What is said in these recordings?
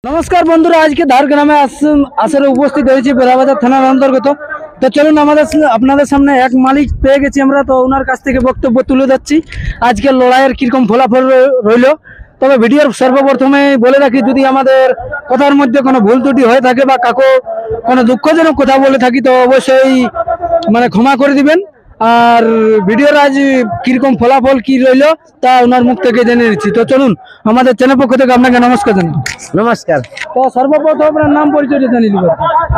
নমস্কার বন্ধুরা, আজকে ধার গ্রামে আসরে উপস্থিত হয়েছি বেড়াবাজার থানার অন্তর্গত। তো চলুন আপনাদের সামনে এক মালিক পেয়ে গেছি আমরা, তো ওনার কাছ থেকে বক্তব্য তুলে যাচ্ছি আজকের লড়াইয়ের কিরকম ফলাফল রইল। তবে ভিডিওর সর্বপ্রথমে বলে রাখি, যদি আমাদের কথার মধ্যে কোনো ভুল ত্রুটি হয়ে থাকে বা কাকো কোনো দুঃখজনক কথা বলে থাকি তো অবশ্যই ক্ষমা করে দিবেন। আর ভিডিওর আজ কিরকম ফলাফল কি রইলো তা ওনার মুখ থেকে জেনে নিচ্ছি। তো চলুন আমাদের চ্যানেল পক্ষ থেকে আপনাকে নমস্কার জানাই। নমস্কার। তো সর্বপ্রথম আপনার নাম পরিচয় জানিয়ে দিব।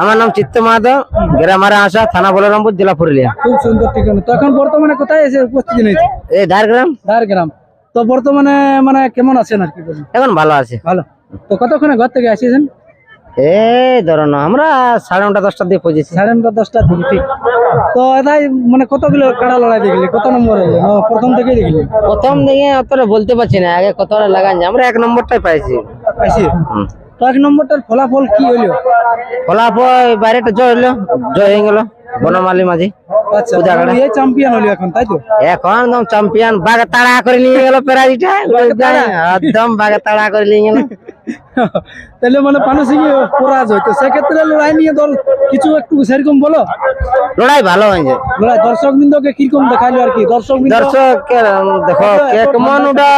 আমার নাম চিত্ত মাহাতো, গ্রাম আশা, থানা বলরামপুর, জেলা পুরুলিয়া। খুব সুন্দর ঠিকানা। তো এখন বর্তমানে কোথায় এসে উপস্থিত হয়েছে? এই ধারগ্রাম। ধারগ্রাম। তো বর্তমানে কেমন আছেন আর কি বলুন? এখন ভালো আছে। ভালো। তো কতক্ষণে ঘর থেকে আসিয়েছেন? এই ধরো না, আমরা 9:30 10টার দিকে পৌঁছেছি। 9:30 10টার দিকে, ঠিক। তো এটাই কতগুলো কাড়া লড়াই দেখলি, কত নম্বর হলো? প্রথম থেকেই দেখলি? প্রথম দিকে অতটা বলতে পারছি না, আগে কতটা লাগান আমরা 1 নম্বরটাই পাইছি। তো 1 নম্বরটার ফলাফল কি হইলো? ফলাফল বাইরেটা জয় হইলো, জয় হয়ে গেল বনমালী মাঝি। আচ্ছা, এই চ্যাম্পিয়ন হলো এখন, তাই তো? এখন একদম চ্যাম্পিয়ন, বাঘে তাড়া করে নিয়ে গেল প্রাইজটা, একদম বাঘে তাড়া করে নিয়ে গেল। তাহলে পানসিং পরাজয়, তো সেক্ষেত্রে লড়াই নিয়ে দল কিছু একটু সেরকম বলো। লড়াই ভালো হয়েছে। লড়াই দর্শক বৃন্দকে কিরকম দেখাইলো আর কি? দর্শক দেখো কে কেমন, ওটা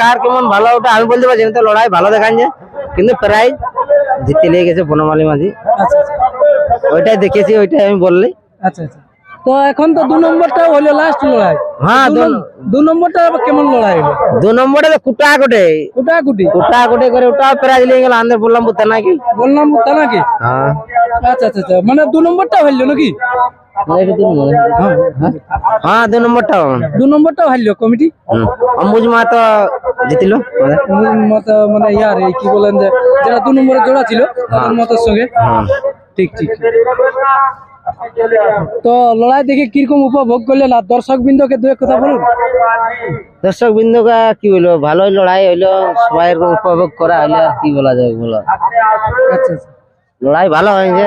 কার কেমন ভালো ওটা আমি বলতে পারছি না। তো লড়াই ভালো দেখাচ্ছে, কিন্তু প্রাইজ জিতে নিয়ে গেছে বনমালী মাঝি। আচ্ছা, ওইটাই দেখেছি, ওইটাই আমি বললি। আচ্ছা আচ্ছা। তো এখন তো 2 নম্বরটা হলো লাস্ট লড়াই। হ্যাঁ, 2 নম্বরটা কেমন লড়াই হলো? 2 নম্বরে তো কুটাকুটি করে ওটা প্রাইজ নিয়ে গেল। আন্দর বললাম বুঝতে নাকি হ্যাঁ। আচ্ছা আচ্ছা, 2 নম্বরটা হইলো নাকি? হ্যাঁ, 2 নম্বরটা 2 নম্বরটা হইলো কমিটি। অম্বুজ মাহাতো জিতিল। ইয়ার এই কি বলেন যে যারা 2 নম্বরে জোড়া ছিল তাদের মতের সঙ্গে। ঠিক ঠিক। তো লড়াই দেখে কিরকম উপভোগ করলেন? আর দর্শক বৃন্দকে 2 কথা বলুন। দর্শক বৃন্দকে কি হইলো, ভালোই লড়াই হইলো, সবাই উপভোগ করা হইলো, আর কি বলা যায় বলো। আচ্ছা, লড়াই ভালো হয়েছে,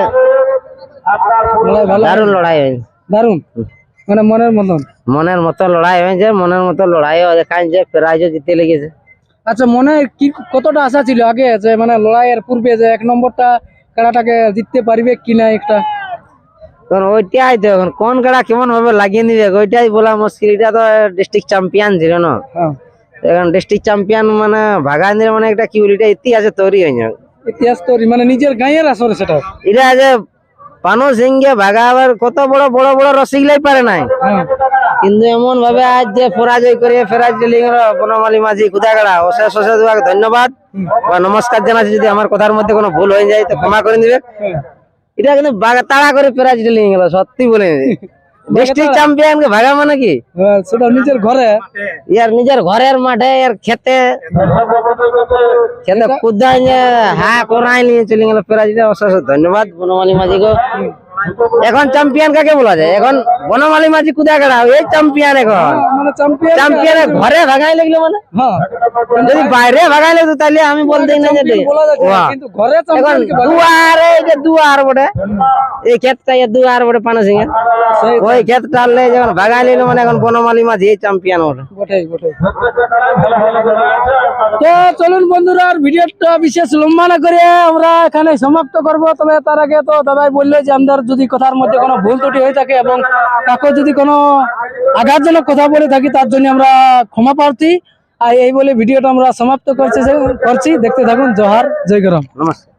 দারুণ লড়াই হয়েছে। দারুণ মনের মতো লড়াই হয়েছে, মনের মতো লড়াইও দেখাচ্ছে, প্রাইজও জিতে লেগেছে। আচ্ছা, মনে কি কতটা আশা ছিল আগে যে লড়াইয়ের পূর্বে যে 1 নম্বরটা কাড়াটাকে জিততে পারবে কিনা একটা? তখন ওইটাই তো, এখন কোন কাড়া কেমন ভাবে লাগিয়ে নিবে ওইটাই বলা মুশকিল। এটা তো ডিস্ট্রিক্ট চ্যাম্পিয়ন ছিল না। এখন ডিস্ট্রিক্ট চ্যাম্পিয়ন ভাগাই নিলে একটা কি বলি, এটা ইতিহাসে তৈরি হয়ে যাবে। ইতিহাস তৈরি নিজের গাঁয়ের আসরে সেটা। এটা যে পানু সিং কে ভাগাবার কত বড় বড় বড় রসিকলাই পারে নাই, কিন্তু এমন ভাবে আজ যে পরাজয় করে ফেরাজ বনমালী মাঝি কুদাগাড়া, অশেষ অশেষ ধন্যবাদ বা নমস্কার জানাচ্ছি। যদি আমার কথার মধ্যে কোনো ভুল হয়ে যায় তো ক্ষমা করে দিবে। এটা কিন্তু তাড়া করে প্রাইজ নিয়ে গেল, সত্যি বলে। ডিস্ট্রিক্ট চ্যাম্পিয়ন কে ভাগা কি সেটা নিজের ঘরে, নিজের ঘরের মাঠে খেতে কুদাই করাই নিয়ে চলে গেল প্রাইজটা। অশেষ ধন্যবাদ বনমালী মাঝি গো। এখন চ্যাম্পিয়ন কাকে বলা যায়? এখন বনমালী মাঝি কুদাগাড়া এই চ্যাম্পিয়ন। এখন চ্যাম্পিয়নের ঘরে ভাগাই লাগলো, যদি বাইরে ভাগাই লাগতো তাহলে আমি বলতেই না যে এখন দুয়ার বটে, এই ক্ষেতটা দুয়ার বটে পানু সিং এর, ওই ক্ষেতটা যখন ভাগাই নিল এখন বনমালী মাঝি এই চ্যাম্পিয়ন বটে। তো চলুন বন্ধুরা, ভিডিওটা বিশেষ লম্বা না করে আমরা এখানে সমাপ্ত করব। তবে তার আগে তো দাদাই বললো যে আমাদের যদি কথার মধ্যে কোনো ভুল ত্রুটি হয়ে থাকে এবং কাকু যদি কোনো আঘাতজনক কথা বলে থাকি তার জন্য আমরা ক্ষমা প্রার্থী। আর এই বলে ভিডিওটা আমরা সমাপ্ত করছি। দেখতে থাকুন। জোহার, জয় গরম, নমস্কার।